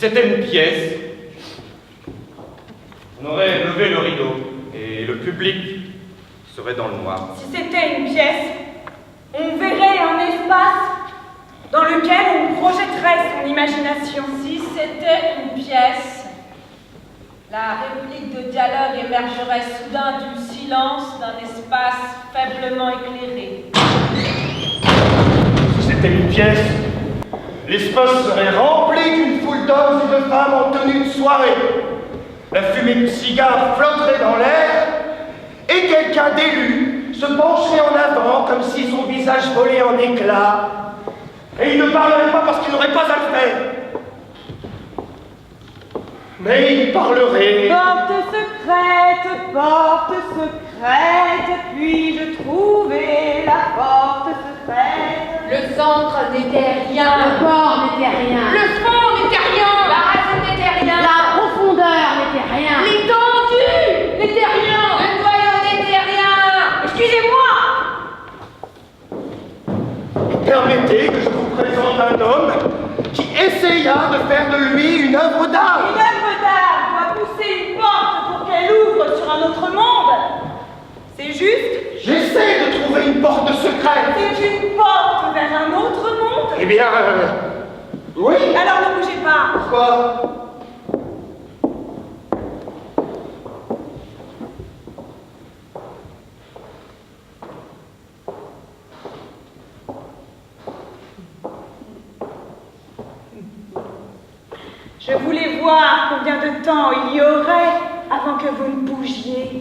c'était une pièce, on aurait levé le rideau et le public serait dans le noir. Si c'était une pièce, on verrait un espace dans lequel on projetterait son imagination. Si c'était une pièce, la réplique de dialogue émergerait soudain du silence d'un espace faiblement éclairé. Si c'était une pièce, l'espace serait rempli d'une foule d'hommes et de femmes en tenue de soirée. La fumée de cigare flotterait dans l'air et quelqu'un d'élu se pencherait en avant comme si son visage volait en éclats. Et il ne parlerait pas parce qu'il n'aurait pas à le faire. Mais il parlerait. Porte secrète, puis-je trouver la porte secrète? Le centre n'était rien. Le corps n'était rien. Le fond n'était rien. La racine n'était rien. La profondeur n'était rien. L'étendue n'était rien. Le noyau n'était rien. Excusez-moi! Permettez que je vous présente un homme qui essaya de faire de lui une œuvre d'art. Une œuvre d'art doit pousser une porte pour qu'elle ouvre sur un autre monde. C'est juste? J'essaie de trouver une porte secrète. C'est une porte vers un autre monde? Eh bien, oui. Alors ne bougez pas. Pourquoi? Je voulais voir combien de temps il y aurait avant que vous ne bougiez.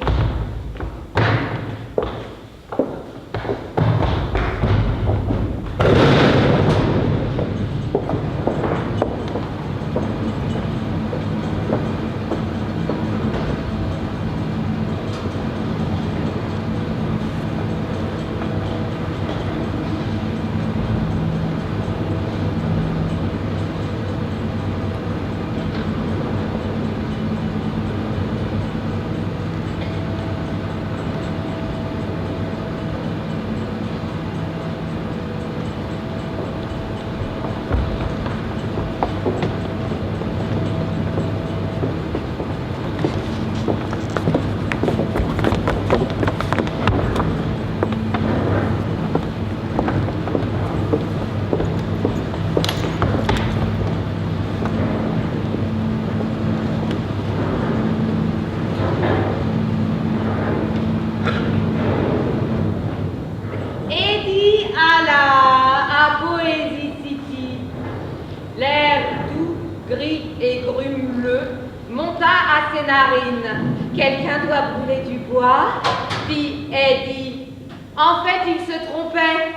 Quelqu'un doit brûler du bois, fit Eddie. En fait, il se trompait.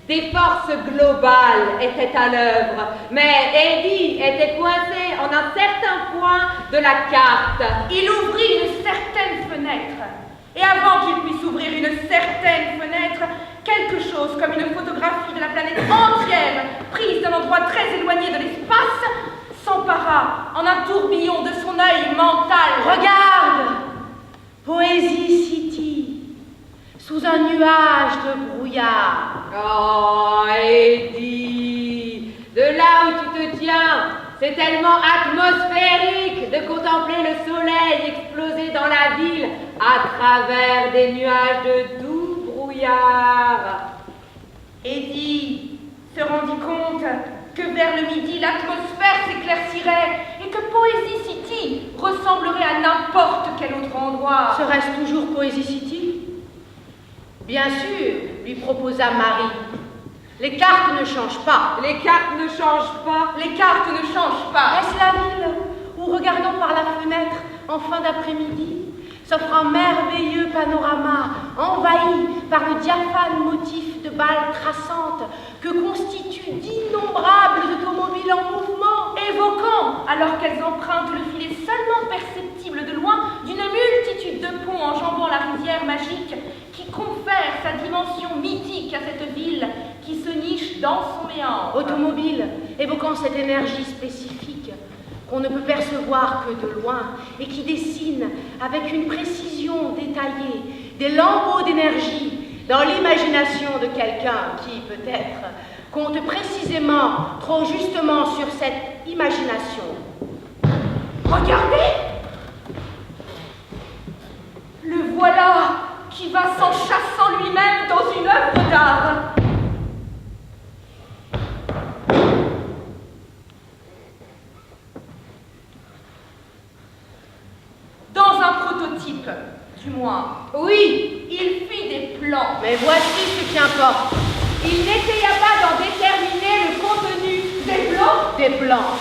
Des forces globales étaient à l'œuvre, mais Eddie était coincé en un certain point de la carte. Il ouvrit une certaine fenêtre. Et avant qu'il puisse ouvrir une certaine fenêtre, quelque chose comme une photographie de la planète entière, prise d'un endroit très éloigné de l'espace, s'empara en un tourbillon de son œil mental. Regarde! Poésie City, sous un nuage de brouillard. Oh, Eddie, de là où tu te tiens, c'est tellement atmosphérique de contempler le soleil exploser dans la ville à travers des nuages de doux brouillard. Eddie se rendit compte que vers le midi, l'atmosphère s'éclaircirait et que Poésie City ressemblerait à n'importe quel autre endroit. Serait-ce toujours Poésie City? Bien sûr, lui proposa Marie. Les cartes ne changent pas. Les cartes ne changent pas. Les cartes ne changent pas. Est-ce la ville où, regardant par la fenêtre en fin d'après-midi, s'offre un merveilleux panorama envahi par le diaphane motif de balles traçantes que constituent d'innombrables automobiles en mouvement, évoquant, alors qu'elles empruntent le filet seulement perceptible de loin, d'une multitude de ponts enjambant la rivière magique qui confère sa dimension mythique à cette ville qui se niche dans son méandre. Automobiles évoquant cette énergie spécifique qu'on ne peut percevoir que de loin et qui dessine avec une précision détaillée des lambeaux d'énergie dans l'imagination de quelqu'un qui, peut-être, compte précisément trop justement sur cette imagination Regardez! Le voilà qui va s'enchâssant lui-même dans une œuvre d'art. Dans un prototype, du moins. Oui, Il fit des plans. mais voici ce qui importe. Il n'essaya pas d'en déterminer le contenu. Des plans? Des plans.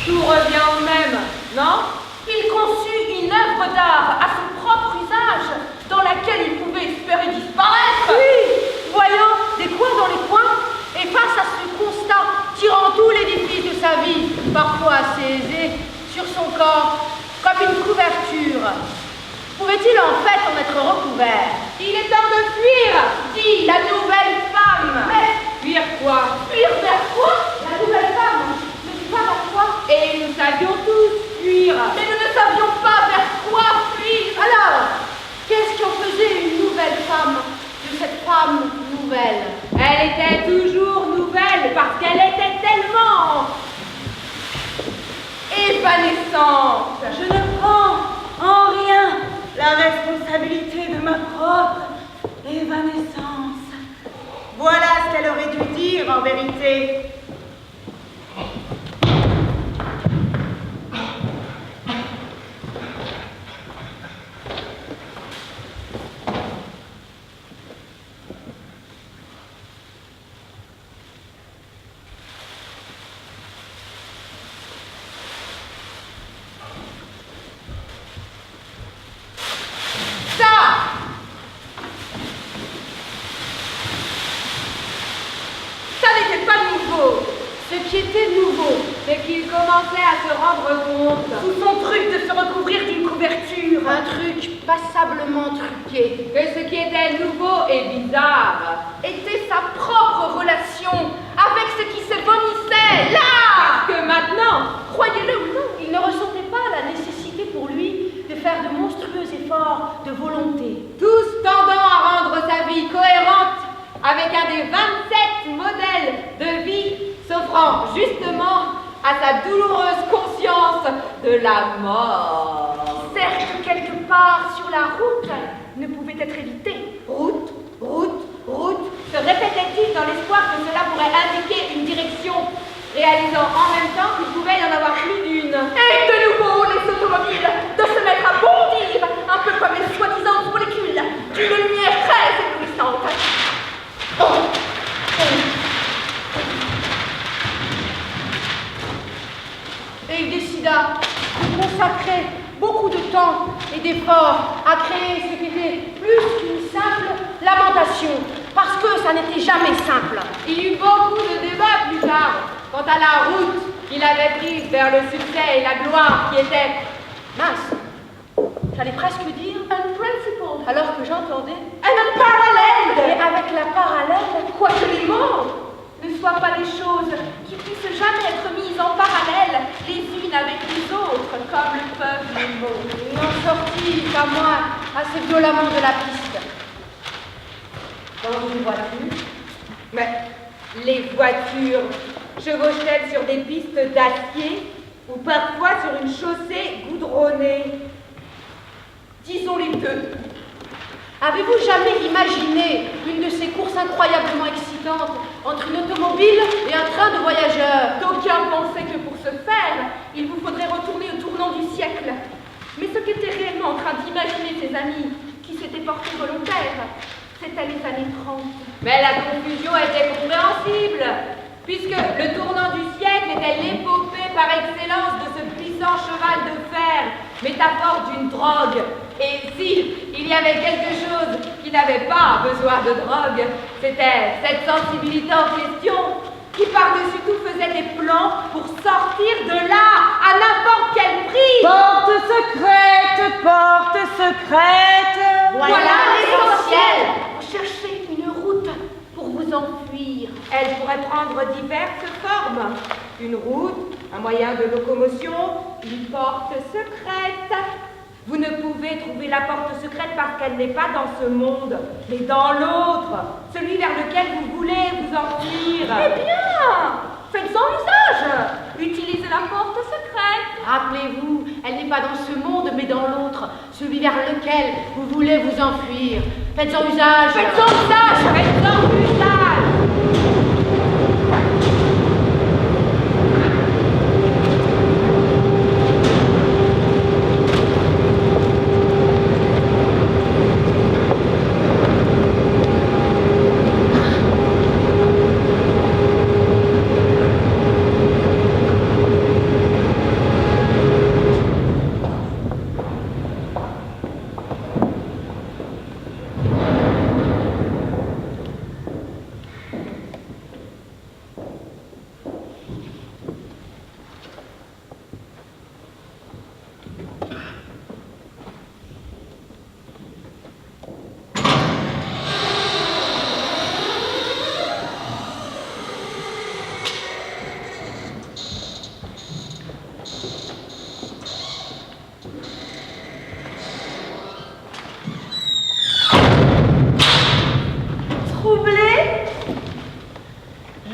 Tout revient au même, non? Il conçut une œuvre d'art à son propre usage, dans laquelle il pouvait espérer disparaître. Oui, voyant des coins dans les coins, et face à ce constat, tirant tout l'édifice de sa vie, parfois assez aisé, sur son corps, comme une couverture. Pouvait-il en fait en être recouvert? Il est temps de fuir! Dit la nouvelle femme. Mais fuir quoi? Fuir vers quoi? La nouvelle femme. Ne dis pas vers quoi? Et nous savions tous fuir. Mais nous ne savions pas vers quoi fuir. Alors, qu'est-ce qui en faisait une nouvelle femme de cette femme nouvelle? Elle était toujours nouvelle parce qu'elle était tellement Évanescente. Je ne prends en rien la responsabilité de ma propre évanescence. Voilà ce qu'elle aurait dû dire en vérité. Ça n'était pas nouveau. Ce qui était nouveau, c'est qu'il commençait à se rendre compte. Tout son truc de se recouvrir d'une couverture. un truc passablement truqué. Que ce qui était nouveau et bizarre. Était sa propre relation avec ce qui se vomissait là. Parce que maintenant, Croyez-le ou non. Il ne ressentait pas la nécessité pour lui de faire de monstrueux efforts de volonté. tous tendant à rendre sa vie cohérente avec un des 27 modèles de vie s'offrant justement à sa douloureuse conscience de la mort. Certes, quelque part sur la route, ne pouvait être évité. Route, route, route, se répétait-il dans l'espoir que cela pourrait indiquer une direction, réalisant en même temps qu'il pouvait y en avoir plus d'une. Et de nouveau, les automobiles de se mettre à bondir, un peu comme les soi-disant molécules d'une lumière très éblouissante. Et il décida de consacrer beaucoup de temps et d'efforts à créer ce qui était plus qu'une simple lamentation, parce que ça n'était jamais simple. Il y eut beaucoup de débats plus tard quant à la route qu'il avait prise vers le succès et la gloire qui était Mince, j'allais presque dire Unprincipled. alors que j'entendais. Un parallèle. Et avec la parallèle, Quoique les mots ne soient pas des choses qui puissent jamais être mises en parallèle les unes avec les autres, comme le peuvent les mots. il n'en sortit pas moins assez violemment de la piste. dans une voiture. Mais les voitures chevauchent-elles sur des pistes d'acier ou parfois sur une chaussée goudronnée? Disons les deux. Avez-vous jamais imaginé une de ces courses incroyablement excitantes entre une automobile et un train de voyageurs? D'aucuns pensaient que pour ce faire, il vous faudrait retourner au tournant du siècle. Mais ce qu'étaient réellement en train d'imaginer ses amis, qui s'étaient portés volontaires, c'était les années 30. Mais la confusion était compréhensible, puisque le tournant du siècle était l'épopée par excellence de ce puissant cheval de fer, métaphore d'une drogue. Et s'il y avait quelque chose qui n'avait pas besoin de drogue, c'était cette sensibilité en question qui par-dessus tout faisait des plans pour sortir de là à n'importe quel prix. Porte secrète, porte secrète. Voilà l'essentiel. Cherchez une route pour vous enfuir. Elle pourrait prendre diverses formes. Une route, un moyen de locomotion, une porte secrète. Vous ne pouvez trouver la porte secrète parce qu'elle n'est pas dans ce monde, mais dans l'autre, celui vers lequel vous voulez vous enfuir. Eh bien, faites-en usage. Utilisez la porte secrète. Rappelez-vous, elle n'est pas dans ce monde, mais dans l'autre, celui vers lequel vous voulez vous enfuir. Faites-en usage. Faites-en usage. Faites-en usage.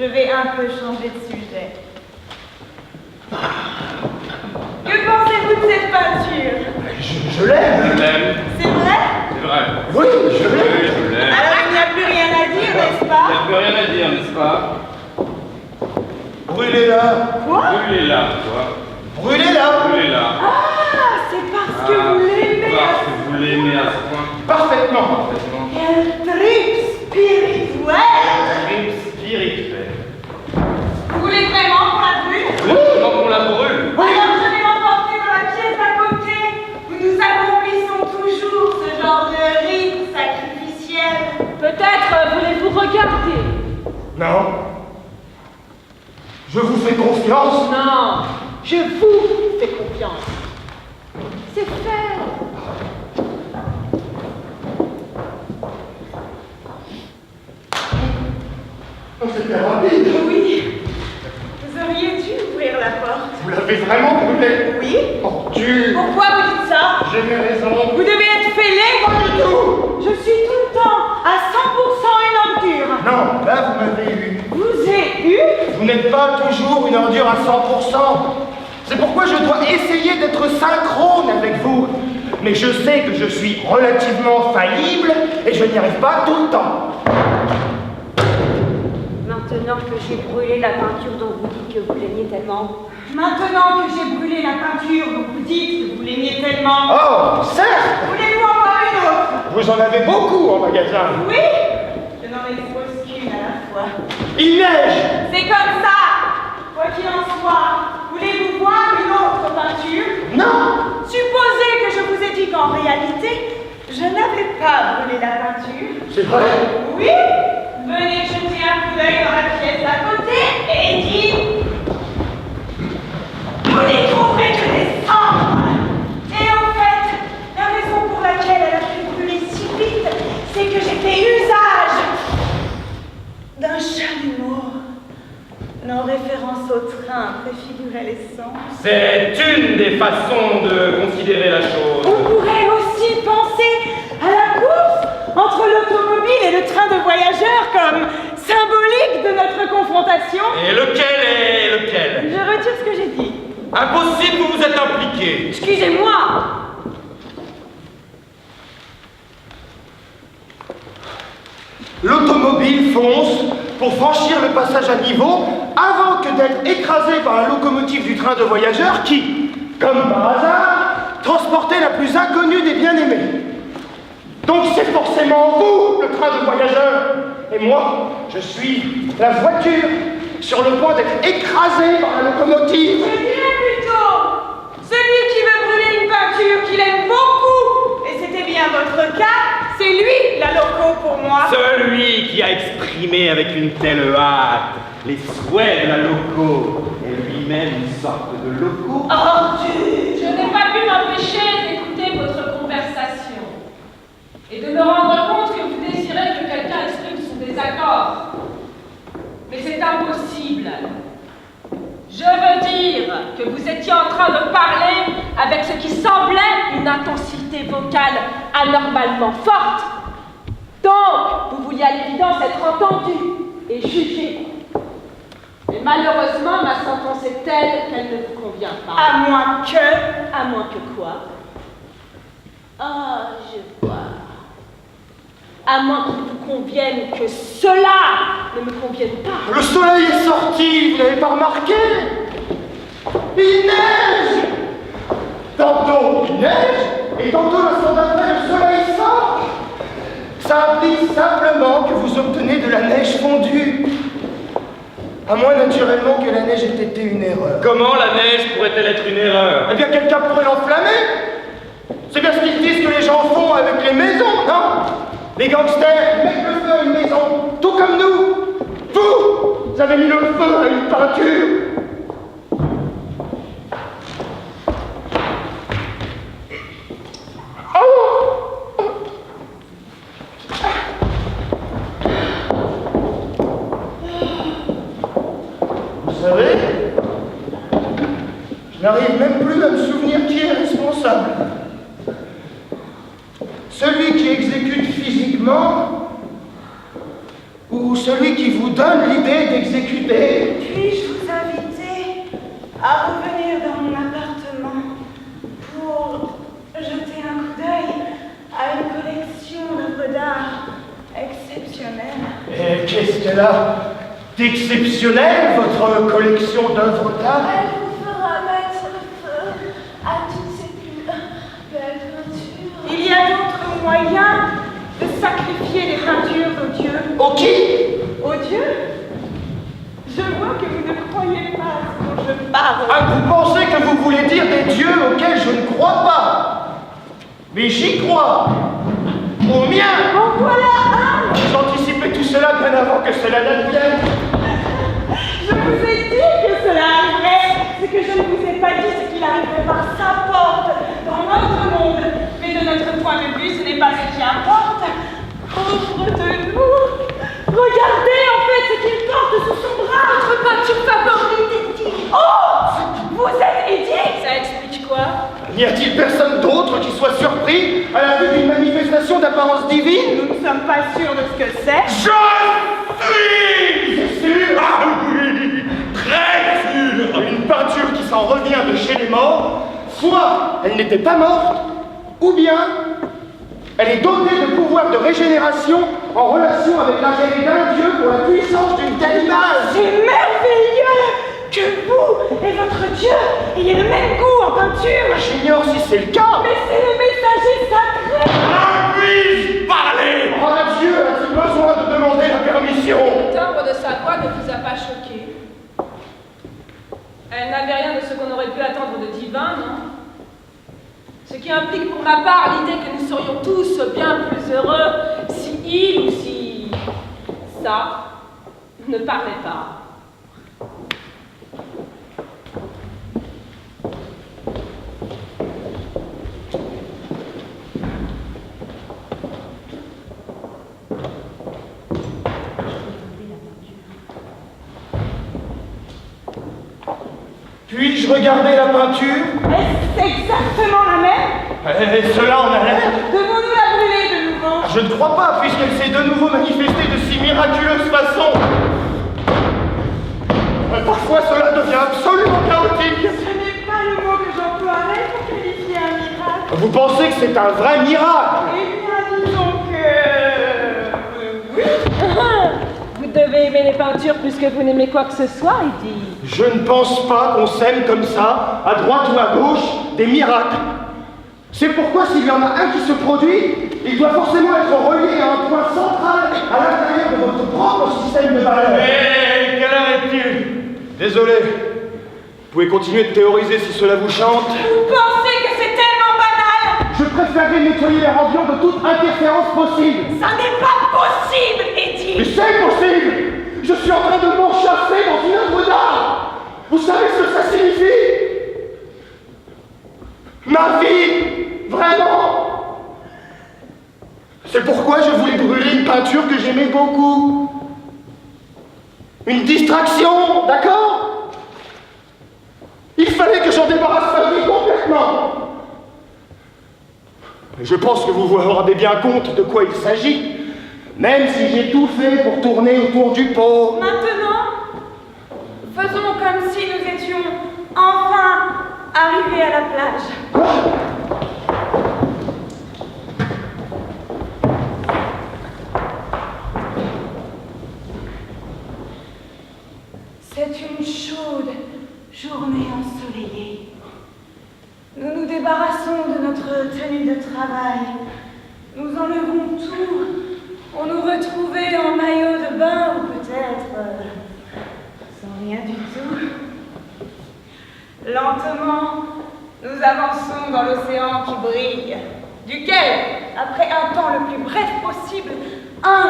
Je vais un peu changer de sujet. Que pensez-vous de cette peinture? Je l'aime. Je l'aime. C'est vrai? C'est vrai. Oui, je l'aime. Oui, je l'aime. Alors il n'y a plus rien à dire, n'est-ce Il n'y pas? a plus rien à dire, n'est-ce pas? Brûlez-la. Quoi? Brûlez-la, toi. Brûlez-la. Brûlez-la. Ah, c'est parce que vous l'aimez. Parce que vous l'aimez à ce point. Parfaitement. Quel trip spirituel! Crime spirituel. Vous voulez vraiment qu'on la brûle? Oui, donc on la brûle. Alors je vais l'emporter dans la pièce d'à côté, où nous accomplissons toujours ce genre de rite sacrificiel. Peut-être voulez-vous regarder. Non. Je vous fais confiance. Non, je vous fais confiance. C'est fait. Oh, c'était rapide. Oui, vous auriez dû ouvrir la porte. Vous l'avez vraiment brûlé. Oui? Oh Dieu. Pourquoi vous dites ça? J'ai mes raisons. Vous devez être fêlé? Pas du tout. Je suis tout le temps à 100% une ordure. Non, là vous m'avez eu. Vous ai eu? Vous n'êtes pas toujours une ordure à 100%. C'est pourquoi je dois essayer d'être synchrone avec vous. Mais je sais que je suis relativement faillible et je n'y arrive pas tout le temps. Maintenant que j'ai brûlé la peinture dont vous dites que vous l'aimiez tellement, Maintenant que j'ai brûlé la peinture dont vous dites que vous l'aimiez tellement, Oh, certes. voulez-vous en voir une autre? Vous en avez beaucoup en magasin. Oui? Je n'en expose qu'une à la fois. Il neige. C'est comme ça! Quoi qu'il en soit, voulez-vous voir une autre peinture? Non. Supposez que je vous ai dit qu'en réalité, je n'avais pas brûlé la peinture. C'est vrai. Oui? Venez jeter un coup d'œil dans la pièce d'à côté et dites... Vous n'y trouverez que des cendres! Et en fait, la raison pour laquelle elle a fait brûler si vite, c'est que j'ai fait usage d'un chalumeau. Nos références au train préfiguraient l'essence. C'est une des façons de considérer la chose. On pourrait aussi penser à la course entre l'automobile et le train de voyageurs comme symbolique de notre confrontation. Et lequel est lequel? Je retire ce que j'ai dit. Impossible, vous vous êtes impliqué. Excusez-moi. L'automobile fonce pour franchir le passage à niveau avant que d'être écrasé par la locomotive du train de voyageurs qui, comme par hasard, transportait la plus inconnue des bien-aimés. Donc c'est forcément vous, le train de voyageurs. Et moi, je suis la voiture sur le point d'être écrasée par la locomotive. Je dirais plutôt celui qui veut brûler une peinture qu'il aime beaucoup. Et c'était bien votre cas. C'est lui la loco pour moi. Celui qui a exprimé avec une telle hâte les souhaits de la loco est lui-même une sorte de loco. Dieu. Je n'ai pas pu m'empêcher d'écouter votre conversation et de me rendre compte que vous désirez que quelqu'un exprime son désaccord. Mais c'est impossible. Je veux dire que vous étiez en train de parler avec ce qui semblait une intensité vocale anormalement forte. Donc, vous vouliez à l'évidence être entendu et jugé. Mais malheureusement, ma sentence est telle qu'elle ne vous convient pas. À moins que... À moins que quoi? Ah, je vois. À moins qu'il vous convienne que cela ne me convienne pas. Le soleil est sorti, vous n'avez pas remarqué? Il neige! Tantôt il neige, et tantôt l'instant d'après le soleil sort. Ça implique simplement que vous obtenez de la neige fondue. À moins naturellement que la neige ait été une erreur. Comment la neige pourrait-elle être une erreur? Eh bien, quelqu'un pourrait l'enflammer. C'est bien ce qu'ils disent que les gens font avec les maisons, non? Les gangsters mettent le feu à une maison, tout comme nous. Vous avez mis le feu à une peinture. Vous savez, je n'arrive même plus à me souvenir qui est responsable. Celui qui exécute physiquement ou celui qui vous donne l'idée d'exécuter? Puis-je vous inviter à revenir dans mon appartement pour jeter un coup d'œil à une collection d'œuvres d'art exceptionnelles? Et qu'est-ce qu'elle a d'exceptionnel, votre collection d'œuvres d'art? Elle vous fera mettre le feu à toutes ces belles peintures. Il y a d'autres moyens de sacrifier les peintures aux dieux. Au qui? Aux dieux? Je vois que vous ne croyez pas à ce dont je parle. Ah, vous pensez que vous voulez dire des dieux auxquels je ne crois pas? Mais j'y crois. Au mien. En voilà un! J'anticipais tout cela bien avant que cela n'advienne. Je vous ai dit que cela arriverait. Ce que je ne vous ai pas dit, c'est qu'il arriverait par sa porte, dans notre monde. Mais de notre point de vue, ce n'est pas ce qui importe. Pauvre de nous! Regardez en fait ce qu'il porte sous son bras. Notre peinture favorite, Eddie. Oh! Vous êtes Eddie? Ça explique quoi? N'y a-t-il personne d'autre qui soit surpris à la vue d'une manifestation d'apparence divine? Nous ne sommes pas sûrs de ce que c'est. Je suis sûr? Ah oui, très sûr. Une peinture qui s'en revient de chez les morts, soit elle n'était pas morte, ou bien elle est dotée de pouvoirs de régénération en relation avec l'intérêt d'un dieu pour la puissance d'une telle image. C'est merveilleux que vous et votre dieu ayez le même goût en peinture. J'ignore si c'est le cas. Mais c'est le messager sacré. Ah, puis-je parler? Oh Dieu, a-t-il besoin de demander la permission? Le timbre de sa voix ne vous a pas choqué. Elle n'avait rien de ce qu'on aurait pu attendre de divin, non? Ce qui implique pour ma part l'idée que nous serions tous bien plus heureux si il ou si ça ne parlait pas. Puis-je regarder la peinture? Est-ce exactement la même? Et cela en a l'air. Devons-nous la brûler de nouveau? Je ne crois pas, puisqu'elle s'est de nouveau manifestée de si miraculeuse façon. Parfois, cela devient absolument chaotique. Ce n'est pas le mot que j'emploierais pour qualifier un miracle. Vous pensez que c'est un vrai miracle? Eh bien, disons que... oui. Vous devez aimer les peintures plus que vous n'aimez quoi que ce soit, Eddie. Je ne pense pas qu'on sème comme ça, à droite ou à gauche, des miracles. C'est pourquoi s'il y en a un qui se produit, il doit forcément être relié à un point central à l'intérieur de votre propre système de valeurs. Mais quelle heure est-il? Désolé. Vous pouvez continuer de théoriser si cela vous chante. Vous pensez que c'est tellement banal? Je préférerais nettoyer l'air ambiant de toute interférence possible. Ça n'est pas possible, Mais Eddie! c'est possible! Je suis en train de m'enchasser dans une œuvre d'art! Vous savez ce que ça signifie? Ma vie! Vraiment! C'est pourquoi je voulais brûler une peinture que j'aimais beaucoup. Une distraction, d'accord? Il fallait que j'en débarrasse ma vie complètement. Je pense que vous vous rendez bien compte de quoi il s'agit, même si j'ai tout fait pour tourner autour du pot. Maintenant, Faisons comme si nous étions enfin arrivés à la plage. C'est une chaude journée ensoleillée. Nous nous débarrassons de notre tenue de travail. Nous enlevons tout pour nous retrouver en maillot de bain ou peut-être sans rien du tout. Lentement, nous avançons dans l'océan qui brille, duquel, après un temps le plus bref possible, un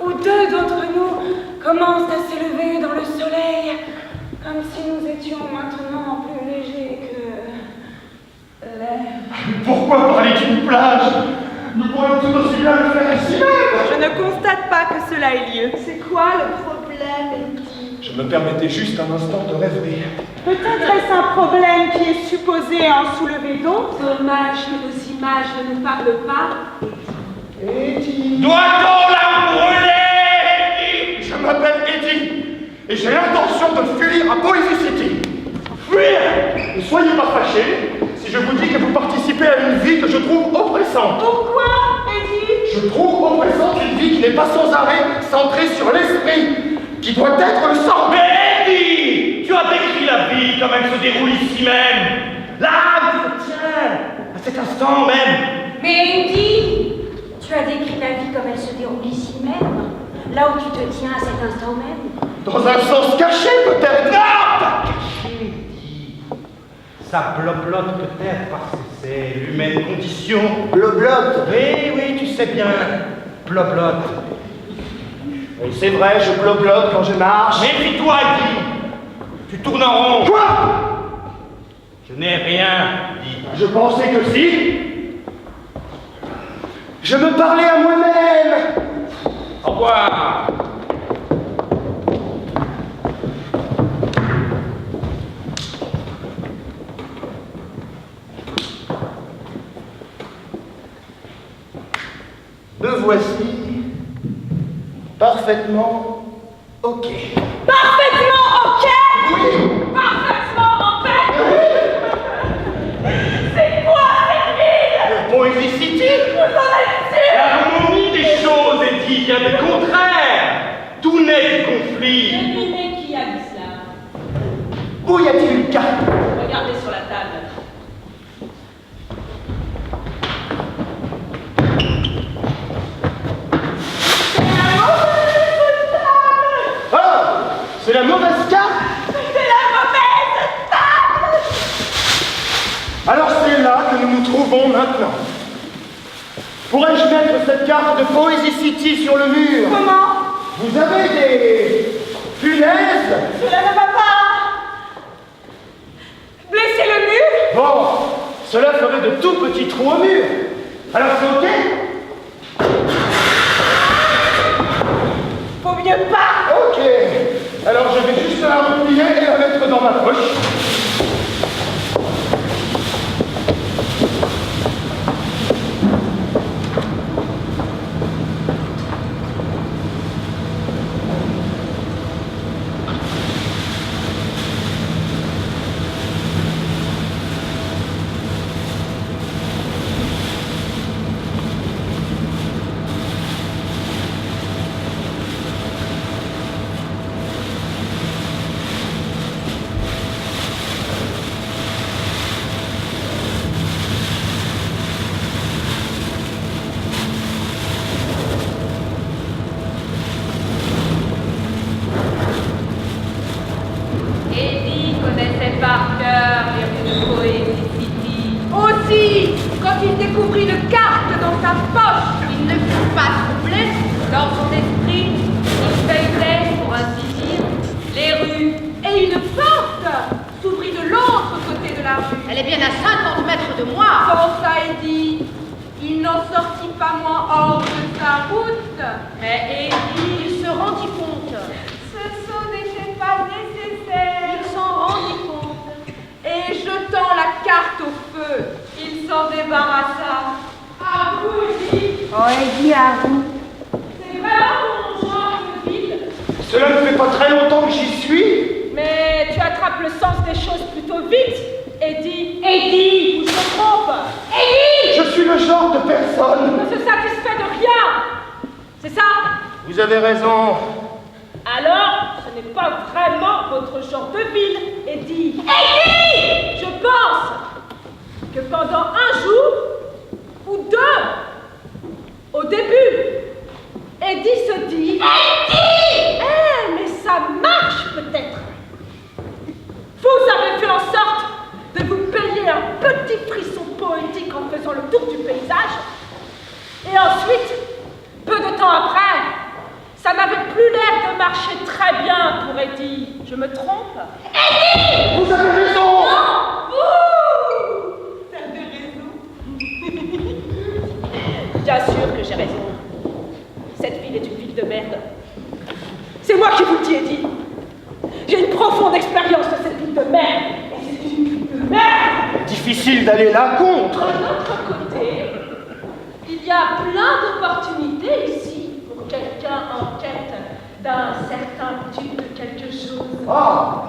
ou deux d'entre nous commencent à s'élever dans le soleil, comme si nous étions maintenant plus légers que l'air. Pourquoi parler d'une plage? Nous pourrions tout aussi bien le faire ici même. Je ne constate pas que cela ait lieu. C'est quoi le problème, Eddie? Je me permettais juste un instant de rêver. Peut-être est-ce un problème qui est supposé en soulever d'autres? Dommage que nos images ne nous parlent pas. Eddie. Doit-on la brûler, Eddie? Je m'appelle Eddie et j'ai l'intention de fuir à Poésie City. Fuir! Ne soyez pas fâchés si je vous dis que vous participez à une vie que je trouve oppressante. Pourquoi, Eddie? Je trouve oppressante une vie qui n'est pas sans arrêt centrée sur l'esprit, qui doit être le sang. Mais Eddie, tu as décrit la vie comme elle se déroule ici même. Là, tu te tiens, à cet instant même. Mais Eddie, tu as décrit la vie comme elle se déroule ici même, là où tu te tiens à cet instant même. Dans un sens caché peut-être. Non, pas caché, Eddie. Ça bloblote peut-être parce que c'est l'humaine condition. Bloblote. Oui, oui, tu sais bien. Bloblote. Oui, c'est vrai, je bloblote quand je marche. Méfie-toi, Eddie. Tu tournes en rond. Quoi? Je n'ai rien dit. Je pensais que si. Je me parlais à moi-même. Au revoir. Me voici parfaitement OK. Parfaitement OK? Oui. Parfaitement en paix? C'est quoi cette ville? Poésie City. Vous en êtes sûr? L'harmonie des choses, Eddie, vient du contraire. Tout n'est du conflit. Devinez qui a dit cela? Où y a-t-il une carte? Regardez sur la table. Ah, c'est la mauvaise carte. C'est la mauvaise table! Alors c'est là que nous nous trouvons maintenant. Pourrais-je mettre cette carte de Poésie City sur le mur? Comment? Vous avez des punaises? Cela ne va pas! Blesser le mur? Bon, cela ferait de tout petits trous au mur. Alors c'est OK? Faut mieux pas! OK. Alors je vais juste la replier et la mettre dans ma poche. Eddie connaissait par cœur les rues de Poésie City. Aussi, quand il découvrit une carte dans sa poche, il ne fut pas troublé. Dans son esprit, il feuilletait, pour ainsi dire, les rues. Et une porte s'ouvrit de l'autre côté de la rue. Elle est bien à 50 mètres de moi. Pensa Eddie. Il n'en sortit pas moins hors de sa route. Mais Eddie, Il se rendit compte. Ce saut n'était pas nécessaire. Il s'en rendit compte. Et jetant la carte au feu, il s'en débarrassa. À vous, Eddie. Oh, Eddie, à vous. C'est vraiment mon genre de ville. Cela ne fait pas très longtemps que j'y suis. Mais des choses plutôt vite, Eddie. Eddie! Ou je me trompe? Eddie! Je suis le genre de On personne. ne se satisfait de rien. C'est ça? Vous avez raison. Alors, ce n'est pas vraiment votre genre de ville, Eddie. Eddie! Je pense que pendant un jour ou deux, au début, Eddie se dit Eddie! Eh, mais ça marche peut-être. Vous avez fait en sorte de vous payer un petit frisson poétique en faisant le tour du paysage. Et ensuite, peu de temps après, ça n'avait plus l'air de marcher très bien pour Eddie. Je me trompe? Eddie! Vous avez raison. Vous avez raison. Bien sûr que j'ai raison. Cette ville est une ville de merde. C'est moi qui vous le dis, Eddie. J'ai une profonde expérience de cette ville de merde. Et c'est une ville de merde. Difficile d'aller là contre. D'un autre côté, il y a plein d'opportunités ici pour quelqu'un en quête d'un certain type de quelque chose. Ah.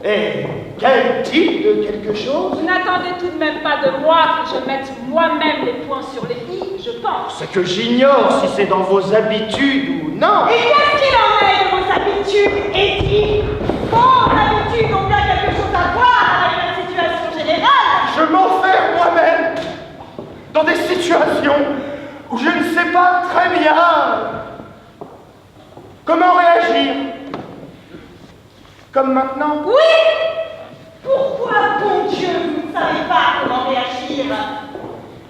Et quel type de quelque chose? Vous n'attendez tout de même pas de moi que je mette moi-même les points sur les i, je pense. C'est que j'ignore si c'est dans vos habitudes ou non. Et qu'est-ce qu'il en est de vos habitudes, Eddie? Vos habitudes ont bien quelque chose à voir avec la situation générale. Je m'enferme moi-même dans des situations où je ne sais pas très bien comment réagir. Comme maintenant. Oui! Pourquoi, bon Dieu, vous ne savez pas comment réagir?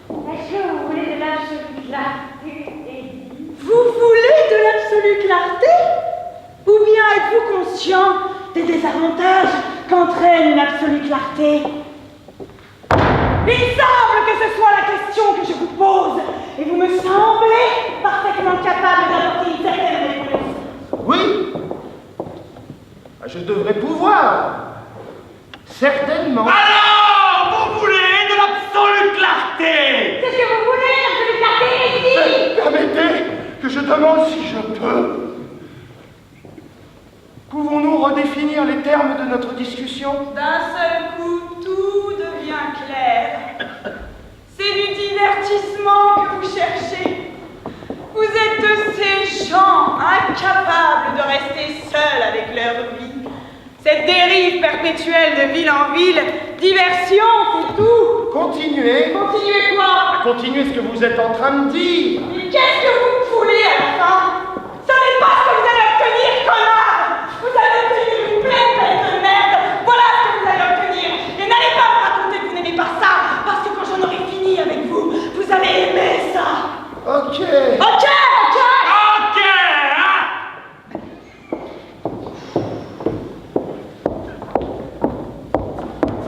Est-ce que vous voulez de l'absolue clarté, Eddie? Vous voulez de l'absolue clarté? Ou bien êtes-vous conscient des désavantages qu'entraîne l'absolue clarté? Il semble que ce soit la question que je vous pose, et vous me semblez parfaitement capable d'apporter une certaine réponse. Oui. Je devrais pouvoir. Certainement. Alors, vous voulez de l'absolue clarté? C'est ce que vous voulez, l'absolue clarté, Eddie! Permettez que je demande si je peux. Pouvons-nous redéfinir les termes de notre discussion? D'un seul coup, tout devient clair. C'est du divertissement que vous cherchez. Vous êtes de ces gens incapables de rester seuls avec leur vie. Cette dérive perpétuelle de ville en ville, diversion, c'est tout. Continuez. Continuez quoi? Continuez ce que vous êtes en train de dire. Mais qu'est-ce que vous me voulez à la fin? Ça n'est pas ce que vous allez obtenir, connard! Vous allez obtenir une pleine peine de merde. Voilà ce que vous allez obtenir. Et n'allez pas me raconter que vous n'aimez pas ça, parce que quand j'en aurai fini avec vous, vous allez aimer ça. Ok. Ok, ok! Ok, hein?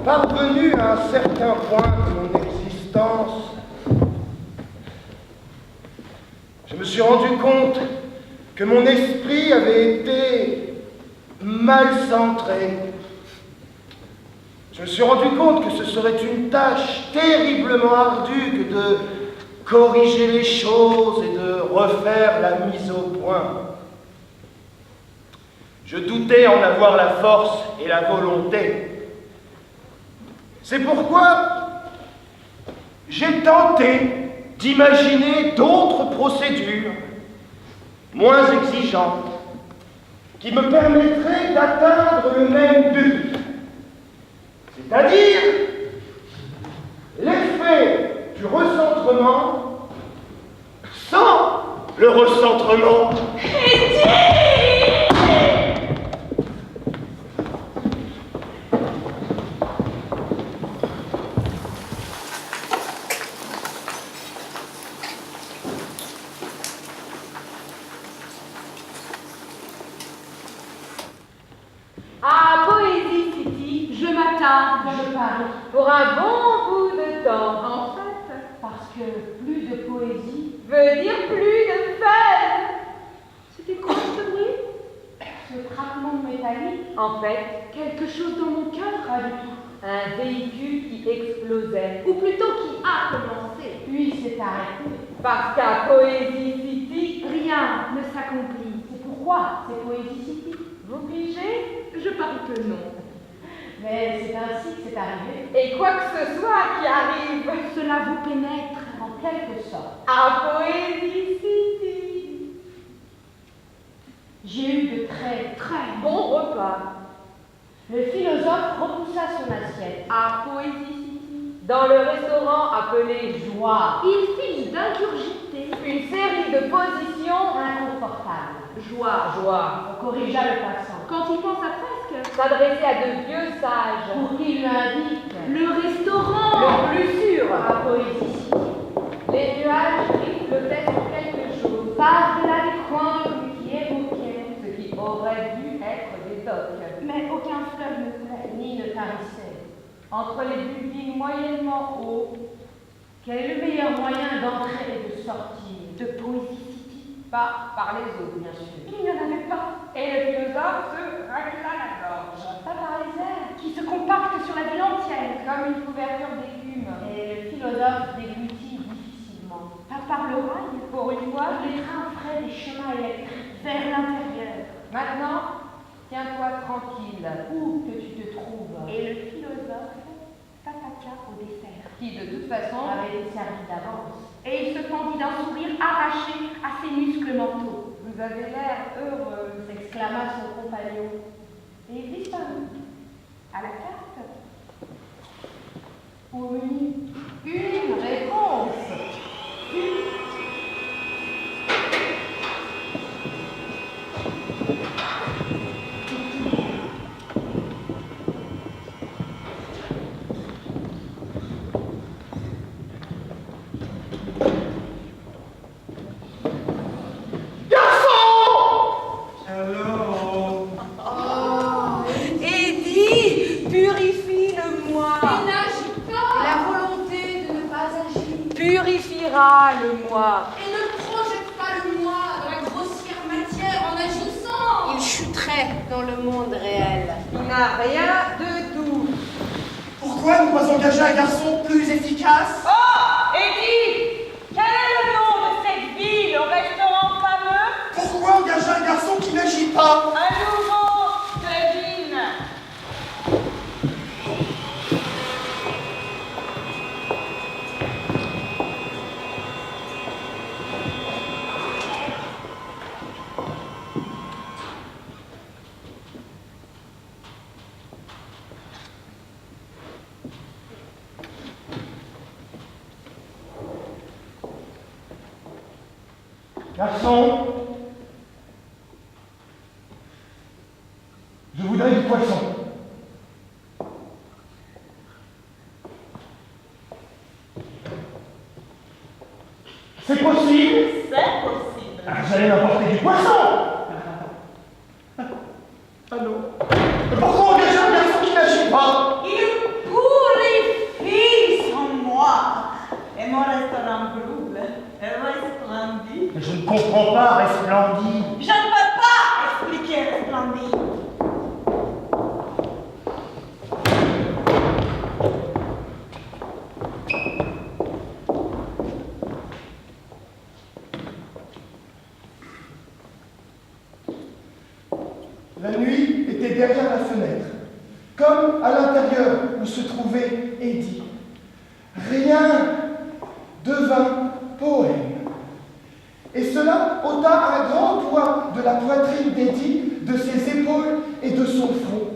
Parvenu à un certain point de mon existence, je me suis rendu compte que mon esprit avait été mal centré. Je me suis rendu compte que ce serait une tâche terriblement ardue que de corriger les choses et de refaire la mise au point. Je doutais en avoir la force et la volonté. C'est pourquoi j'ai tenté d'imaginer d'autres procédures, moins exigeantes, qui me permettraient d'atteindre le même but, c'est-à-dire l'effet du recentrement sans le recentrement. À Poésie City, je m'attarde, Je parie. pour un bon bout de temps. En fait, parce que plus de poésie, Veut dire plus de fun. C'était quoi ce bruit? ce craquement métallique, En fait, quelque chose dans mon cœur. pas du tout. Un véhicule qui explosait. Ou plutôt qui a commencé. Puis c'est arrêté. Parce qu'à Poésie City, Rien ne s'accomplit. C'est pourquoi c'est Poésie City. vous pigez? Je parie que non. Mais c'est ainsi que c'est arrivé. Et quoi que ce soit qui arrive, Cela vous pénètre en quelque sorte. à Poésie City. J'ai eu de très Bon repas. Le philosophe repoussa son assiette. À Poésie City. Dans le restaurant appelé Joie. Il finit d'ingurgiter. une série de positions. Inconfortable. Joie. On corrigea le passant. Quand il pense à presque. S'adresser à de vieux sages. Pour qu'il l'indique. Le restaurant. Le plus sûr. À Poésie City. Les nuages gris flottaient sur quelque chose. Par-delà des coins de rue qui évoquaient. Ce qui aurait dû être des docks. Mais aucun fleuve ne coulait. Ni ne tarissait. Entre les buildings moyennement hauts. Quel est le meilleur moyen d'entrer et de sortir? De Poésie City. Pas par les eaux, bien sûr. Il n'y en avait pas. Et le philosophe se racla la gorge. Pas par les airs qui se compactent sur la ville entière. Comme une couverture d'écume. Et le philosophe déglutit difficilement. Pas par le rail. Pour une fois, Les trains feraient des chemins électriques. Vers l'intérieur. maintenant, tiens-toi tranquille. Où que tu te trouves. Et le philosophe s'attaqua au dessert. Qui, de toute façon, Avait été servi d'avance. Et il se fendit d'un sourire arraché à ses muscles mentaux. vous avez l'air heureux. S'exclama son compagnon. Et il disparut. À la carte. Au menu. Une réponse. Eddie, purifie-le-moi. Il n'agit pas. La volonté de ne pas agir. Purifiera-le-moi. Et ne projette pas le moi dans la grossière matière en agissant. Il chuterait dans le monde réel. Il n'a rien de tout. Pourquoi ne pas engager un garçon plus efficace? Oh, Eddie, quel est le nom de cette ville au restaurant fameux? Pourquoi engager un garçon qui n'agit pas? Un nouveau, devine. Garçon, je voudrais du poisson. C'est possible? C'est possible. Ah, j'allais m'apporter du poisson. Ah non. Mais pourquoi engager un garçon qui n'agit pas? Il purifie son moi. Et mon restaurant brûle et resplendit. Mais je ne comprends pas, resplendit. Je ne peux pas expliquer resplendit. La nuit était derrière la fenêtre, comme à l'intérieur où se trouvait Eddie. Rien devint poème. Et cela ôta un grand poids de la poitrine d'Eddie, de ses épaules et de son front.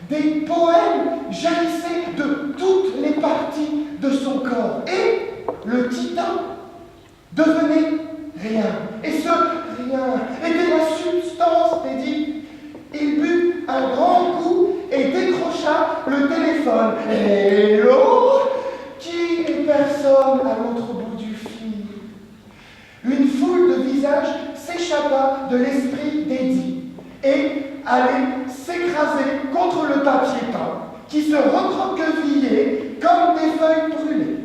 Des poèmes jaillissaient de toutes les parties de son corps. Et le titan devenait rien. Et ce rien était la substance d'Eddie. Il but un grand coup et décrocha le téléphone. Hello? Qui est personne à l'autre bout du fil? Une foule de visages s'échappa de l'esprit d'Eddie et allait s'écraser contre le papier peint qui se recroquevillait comme des feuilles brûlées.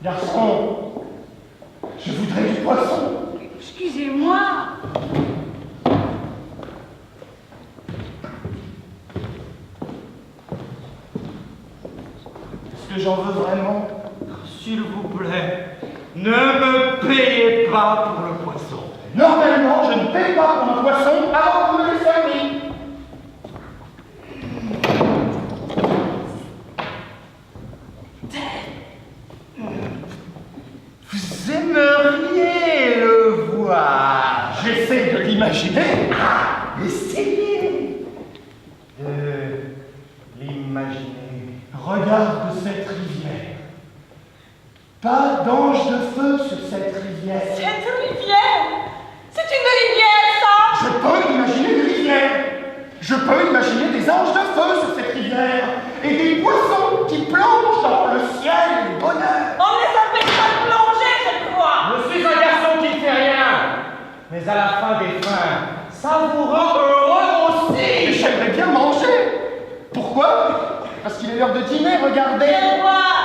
Garçon, je voudrais du poisson. Excusez-moi. Est-ce que j'en veux vraiment? S'il vous plaît, ne me payez pas pour le poisson. Normalement, je ne paie pas pour un poisson avant de me le servir. Vous aimeriez le voir. J'essaie de l'imaginer. Essayez de l'imaginer. Regarde cette rivière. Pas d'ange de feu sur cette rivière. Cette rivière? C'est une rivière, ça! Je peux imaginer une rivière. Je peux imaginer des anges de feu sur cette rivière et des poissons qui plongent dans le ciel du bonheur. On ne les appelle pas de plonger, je crois! Je suis un garçon qui ne fait rien. Mais à la fin des fins, ça vous rend heureux Et aussi. j'aimerais bien manger. Pourquoi? Parce qu'il est l'heure de dîner, regardez. Viens voir!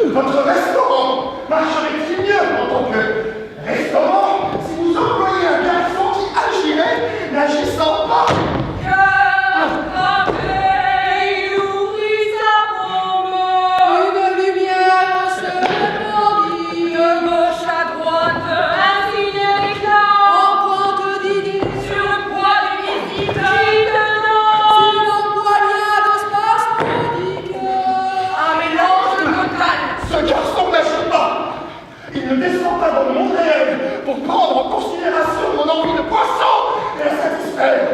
Votre restaurant marcherait-il mieux en tant que restaurant si vous employiez un garçon qui agirait n'agissant pas? Une lumière se répandit de gauche à droite, un signe d'éclat en pointe d'idée sur le poids des visiteurs sur l'empoignade spasmodique. Un mélange total. Ce garçon n'agit pas. Il ne descend pas dans mon rêve pour prendre en considération mon envie de poisson et la satisfaire.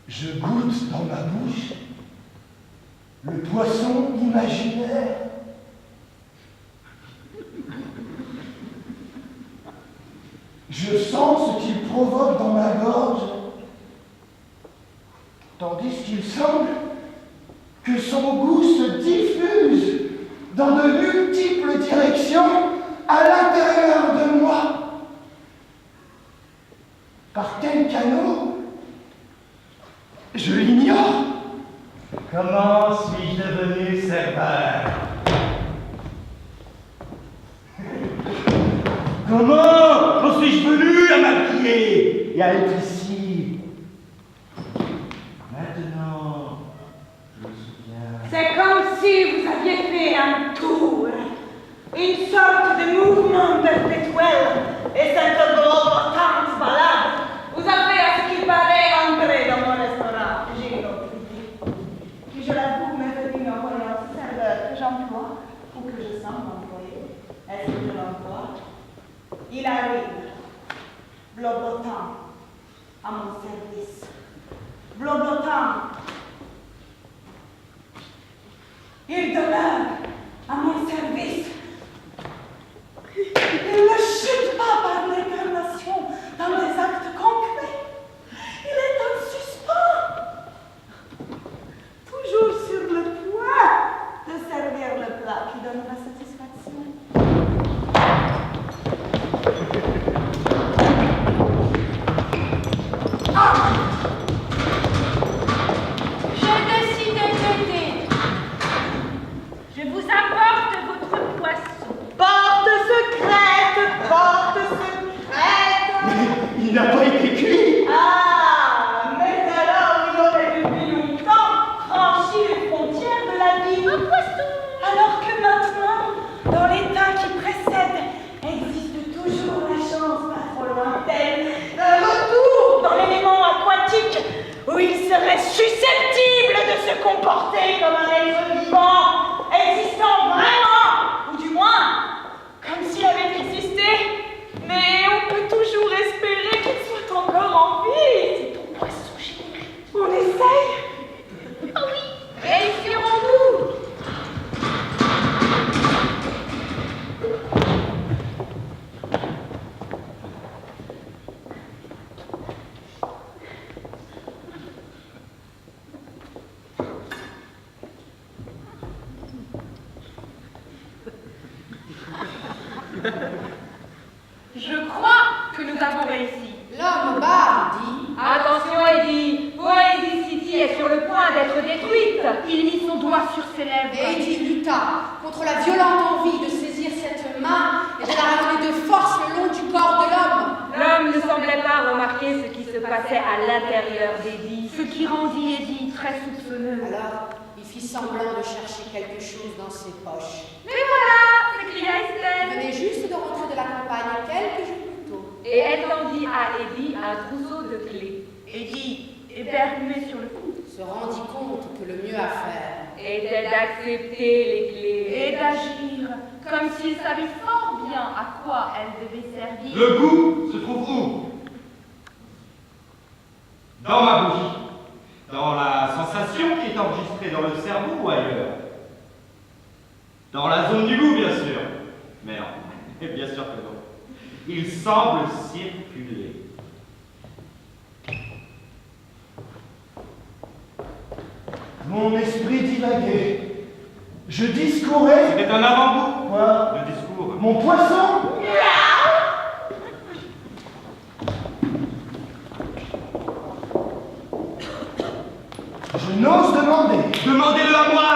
Je goûte dans ma bouche le poisson imaginaire. Je sens ce qu'il provoque dans ma gorge, tandis qu'il semble que son goût se diffuse dans de multiples directions à l'intérieur de moi. Par quel canot? Je l'ignore. Comment suis-je devenu serveur? Comment suis-je venu à m'habiller et à être ici? Maintenant, je me souviens. C'est comme si vous aviez fait un tour, une sorte de mouvement perpétuel, et cette globotante balade vous a fait à ce qu'il paraît entrer dans mon restaurant. J'ai une autre idée, qui je l'avoue m'est venue en voyant ce serveur que j'emploie, ou que je sens m'employer. Est-ce que je l'emploie? Il arrive, globotant, à mon service. Globotant. Il demeure à mon service. Il ne chute pas par l'incarnation dans des actes concrets. Il est en suspens. Toujours sur le point de servir le plat qui donnera satisfaction. J'ai décidé d'aider. Je vous apporte votre poisson. Porte secrète, porte secrète. Il n'a pas été cuit. Ah, mais alors il aurait depuis longtemps franchi les frontières de la vie. Un poisson. Alors que maintenant, dans les temps qui précèdent, existe toujours la chance, pas trop lointaine, d'un retour dans l'élément aquatique où il serait susceptible de se comporter comme un être vivant, existant vraiment, ou du moins, comme s'il avait existé. Mais on peut toujours espérer qu'il soit encore en vie. C'est ton poisson chéri. On essaye. Oh oui. Réussirons-nous? Je crois que nous avons réussi. L'homme barde dit Attention, Eddie, Poésie City est sur le point d'être détruite. Il mit son doigt sur ses lèvres. et il lutta contre la violente envie de saisir cette main et de la ramener de force le long du corps de l'homme. L'homme ne semblait pas remarquer ce qui se se passait à l'intérieur d'Eddie, ce qui rendit Eddie très soupçonneux. Alors, il fit semblant de chercher quelque chose dans ses poches. Mais voilà, s'écria Il Estelle. venait juste de rentrer de la campagne quelques jours plus tôt. Et elle tendit à Eddie un trousseau de clés. Eddie, éberlué sur le coup, Se rendit compte que le mieux à faire était d'accepter les clés et d'agir comme s'il savait fort bien à quoi elles devaient servir. Le goût se trouve où? Dans ma bouche. Dans la sensation qui est enregistrée dans le cerveau ou ailleurs? Dans la zone du goût, bien sûr. Mais non, bien sûr que non. Il semble circuler. Mon esprit divaguait. Je discourais. C'était un avant-goût. Quoi? Le discours. Mon poisson? Je n'ose demander. Demandez-le à moi,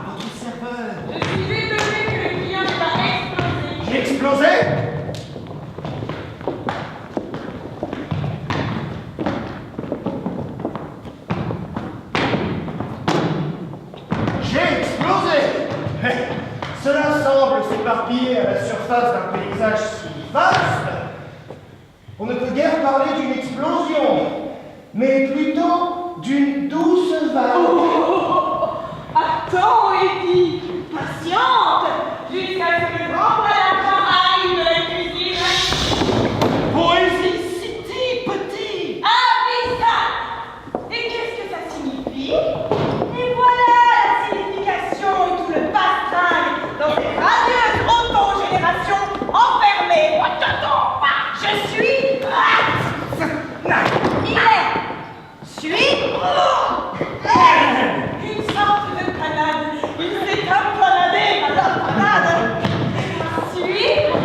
votre serveur. Je suis étonnée que le client n'ait pas explosé. J'ai explosé? J'ai explosé! Cela semble s'éparpiller à la surface d'un paysage si vaste. On ne peut guère parler d'une explosion, mais plutôt d'une douce vague. Attends, Eddie, patiente, jusqu'à ce que le grand paladin arrive de la cuisine. Poésie City, petit. Abyssal! Et qu'est-ce que ça signifie? Et voilà la signification et tout le bastringue dans cette radieuse auto-génération enfermée. Je suis... Il est... Une sorte de panade. Il s'est empanadé par la panade. Excusez-moi!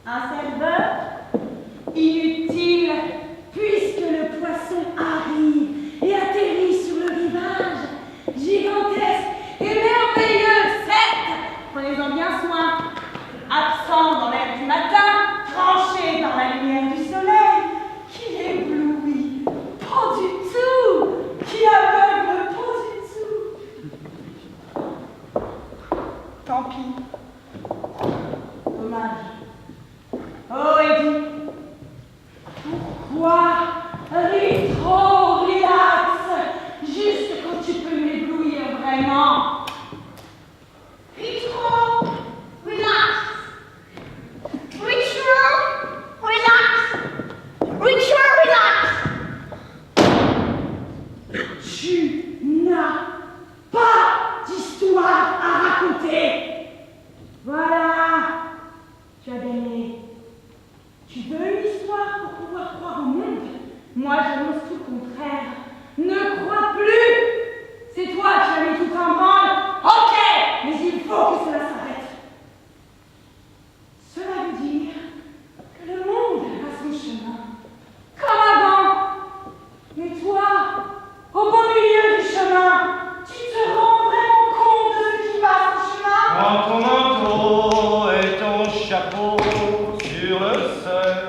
Un serveur? Inutile, puisque le poisson arrive et atterrit sur le rivage. Gigantesque et merveilleux, certes. Prenez-en bien soin. Absent dans l'air du matin, tranché dans la lumière du soleil, qui éblouit, pas du tout, qui aveugle, pas du tout. Tant pis. Dommage. Oh, Eddie, pourquoi rétro relax, juste quand tu peux m'éblouir vraiment? Rétro relax. Tu n'as pas d'histoire à raconter. Voilà, tu as gagné. Tu veux une histoire pour pouvoir croire au monde? Moi, j'annonce tout le contraire. Ne crois plus. C'est toi qui as mis tout en branle. Ok, mais il faut que cela s'arrête. Cela veut dire que le monde a son chemin, comme avant. Mais toi, au beau milieu du chemin, tu te rends vraiment compte de ce qui va à son chemin? Prends ton manteau et ton chapeau sur le sol.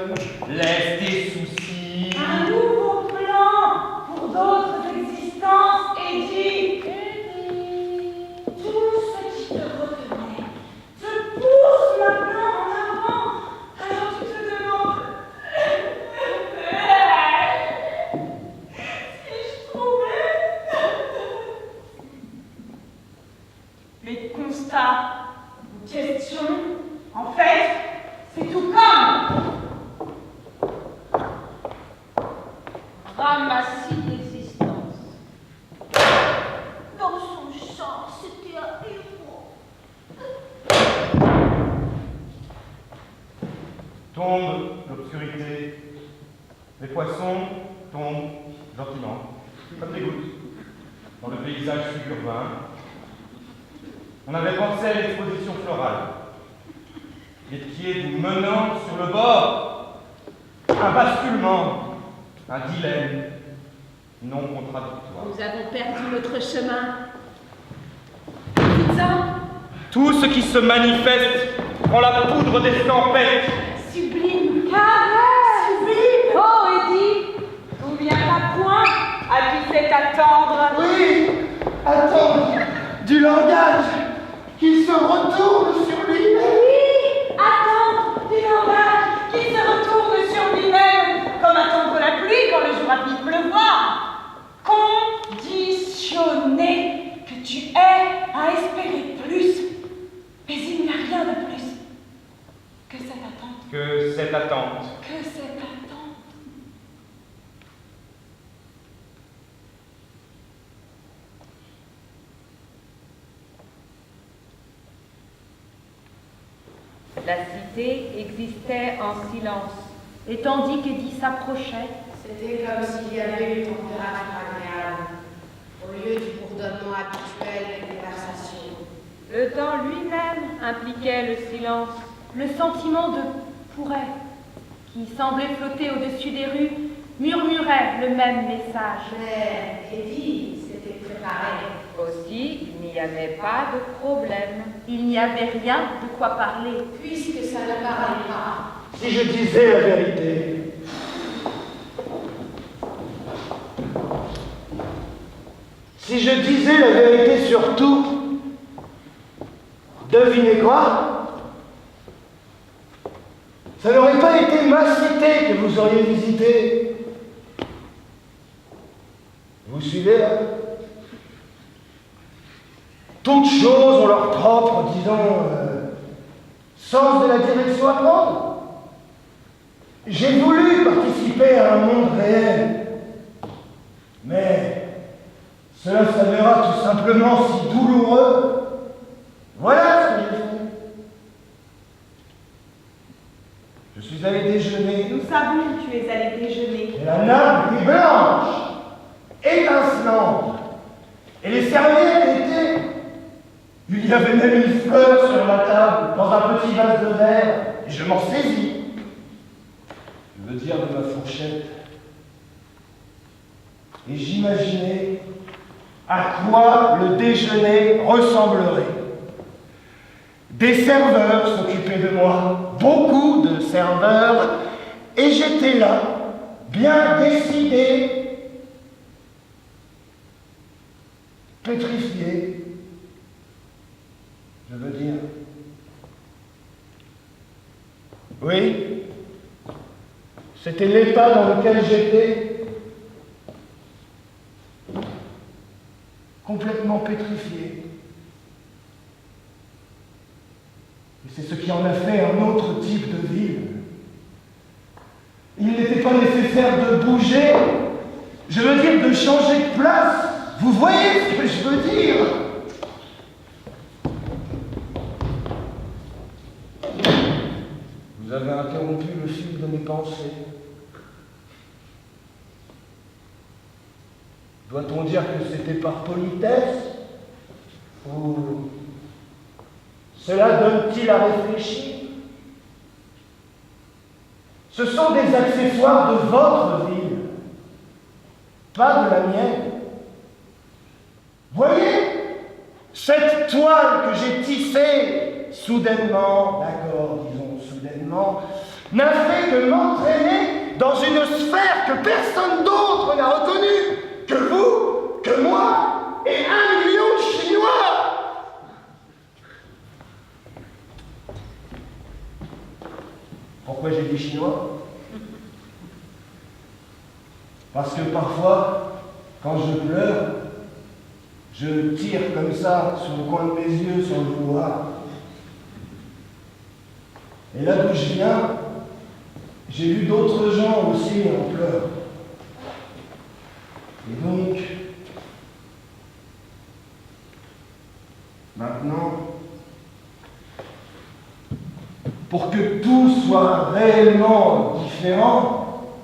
Laisse tes soucis. Un nouveau plan pour d'autres existences, Eddie. Tout ce qui te retenait te pousse maintenant en avant. Alors tu te demandes si je trouvais les constats ou questions. En fait, c'est tout comme Ramassis d'existence. dans son champ, c'était un héros. Tombe l'obscurité. Les poissons tombent gentiment, comme des gouttes, dans le paysage suburbain. On avait pensé à l'exposition florale. Les pieds vous menant sur le bord. Un basculement, un dilemme non contradictoire. Nous avons perdu notre chemin. Dites-en, Tout ce qui se manifeste prend la poudre des tempêtes. Sublime, carré, sublime. Oh, Eddie, souviens-toi point à qui c'est attendre. Oui, attends, du langage, qu'il se retourne sur lui-même. Oui, attendre du langage qui se retourne sur lui-même, comme attendre la pluie quand le jour a vite pleuvoir. Conditionné que tu es à espérer plus, mais il n'y a rien de plus que cette attente. Que cette attente. Que cette attente. La cité existait en silence. Et tandis qu'Eddie s'approchait, C'était comme s'il y avait eu une température agréable, au lieu du bourdonnement habituel des conversations. Le temps lui-même impliquait le silence. le sentiment de pourrait qui semblait flotter au-dessus des rues murmurait le même message. Mais Eddie s'était préparé. Aussi, il n'y avait pas de problème. Il n'y avait rien de quoi parler. Puisque ça ne parlait pas. Si je disais la vérité, si je disais la vérité sur tout, devinez quoi? Ça n'aurait pas été ma cité que vous auriez visité. Vous suivez là? Toutes choses ont leur propre, disons, sens de la direction à prendre. J'ai voulu participer à un monde réel, mais cela s'avéra tout simplement si douloureux. Voilà ce que j'ai fait. Je suis allé déjeuner. Nous savons que tu es allé déjeuner. Et la nappe était blanche, étincelante, et les serviettes étaient... Il y avait même une fleur sur la table, dans un petit vase de verre, et je m'en saisis. Je veux dire de ma fourchette. Et j'imaginais à quoi le déjeuner ressemblerait. Des serveurs s'occupaient de moi, beaucoup de serveurs, et j'étais là, bien décidé, pétrifié. Je veux dire. Oui, c'était l'état dans lequel j'étais, complètement pétrifié. Et c'est ce qui en a fait un autre type de ville. Il n'était pas nécessaire de bouger, je veux dire de changer de place. Vous voyez ce que je veux dire? Vous avez interrompu le fil de mes pensées. Doit-on dire que c'était par politesse? Ou cela donne-t-il à réfléchir? Ce sont des accessoires de votre ville, pas de la mienne. Voyez, cette toile que j'ai tissée soudainement, d'accord, disons soudainement, n'a fait que m'entraîner dans une sphère que personne d'autre n'a reconnue, que vous, que moi, et 1 million de Chinois. Pourquoi j'ai dit Chinois? Parce que parfois, quand je pleure, je tire comme ça sur le coin de mes yeux sur le couloir. Et là d'où je viens, j'ai vu d'autres gens aussi en pleurs. Et donc, maintenant, pour que tout soit réellement différent,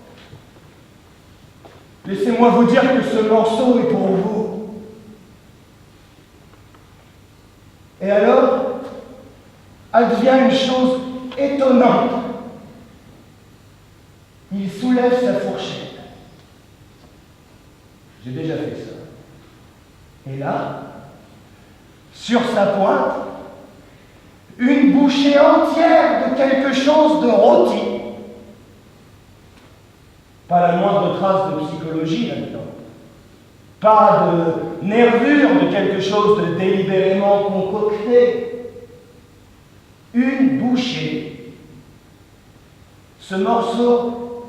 laissez-moi vous dire que ce morceau est pour vous. Et alors, advient une chose étonnante. Il soulève sa fourchette. J'ai déjà fait ça. Et là, sur sa pointe, une bouchée entière de quelque chose de rôti. Pas la moindre trace de psychologie là-dedans. Pas de nervure de quelque chose de délibérément concocté. Une bouchée. Ce morceau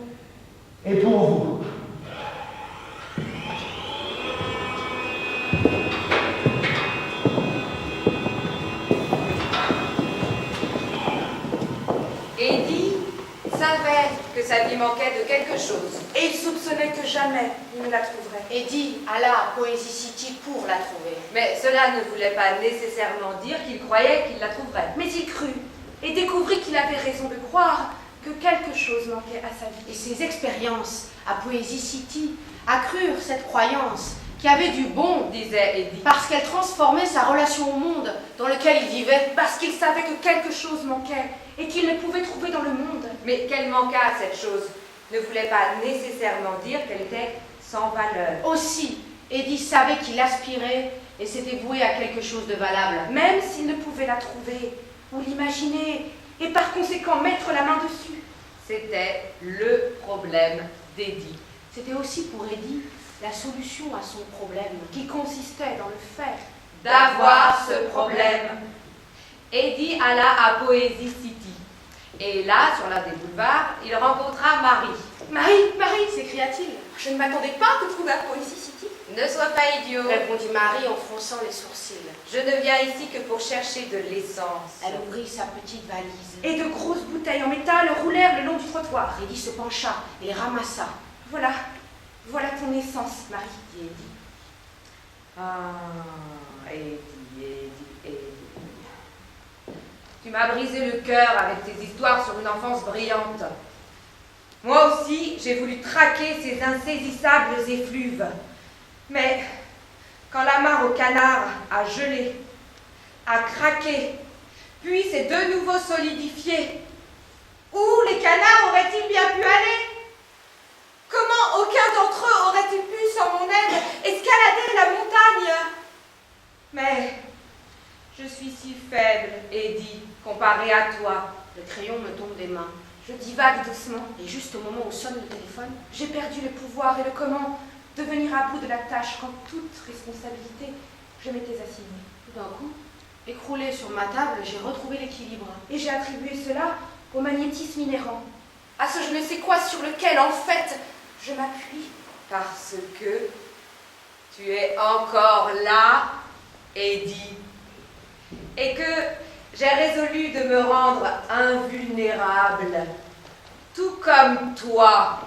est pour vous. Eddie savait que sa vie manquait de quelque chose. Et il soupçonnait que jamais il ne la trouverait. Eddie alla à Poésie City pour la trouver. Mais cela ne voulait pas nécessairement dire qu'il croyait qu'il la trouverait. Mais il crut et découvrit qu'il avait raison de croire que quelque chose manquait à sa vie. Et ses expériences à Poésie City accrurent cette croyance qui avait du bon, disait Eddie. parce qu'elle transformait sa relation au monde dans lequel il vivait. Parce qu'il savait que quelque chose manquait et qu'il ne pouvait trouver dans le monde. Mais qu'elle manqua à cette chose ne voulait pas nécessairement dire qu'elle était sans valeur. Aussi, Eddie savait qu'il aspirait et s'était voué à quelque chose de valable. Même s'il ne pouvait la trouver ou l'imaginer et par conséquent mettre la main dessus. C'était le problème d'Eddie. C'était aussi pour Eddie la solution à son problème. Qui consistait dans le fait D'avoir ce problème. Eddie alla à Poésie City. Et là, sur l'un des boulevards, il rencontra Marie. Marie, s'écria-t-il. je ne m'attendais pas à te trouver à Poésie City. Ne sois pas idiot. Répondit Marie en fronçant les sourcils. Je ne viens ici que pour chercher de l'essence. Elle ouvrit sa petite valise. Et de grosses bouteilles en métal roulèrent le long du trottoir. Eddie se pencha et les ramassa. Voilà ton essence, Marie, dit Eddie. Ah, Eddie. Tu m'as brisé le cœur avec tes histoires sur une enfance brillante. Moi aussi, j'ai voulu traquer ces insaisissables effluves. Mais quand la mare au canard a gelé, a craqué, puis s'est de nouveau solidifié, où les canards auraient-ils bien pu aller? Comment aucun d'entre eux aurait-il pu, sans mon aide, escalader la montagne? Mais je suis si faible, Eddie, comparé à toi. Le crayon me tombe des mains. Je divague doucement. Et juste au moment où sonne le téléphone, J'ai perdu le pouvoir et le comment de venir à bout de la tâche quand toute responsabilité, je m'étais assignée. tout d'un coup, écroulé sur ma table, j'ai retrouvé l'équilibre. Et j'ai attribué cela au magnétisme inhérent, à ce je ne sais quoi sur lequel, en fait, je m'appuie. Parce que tu es encore là, Eddie, et que j'ai résolu de me rendre invulnérable, tout comme toi.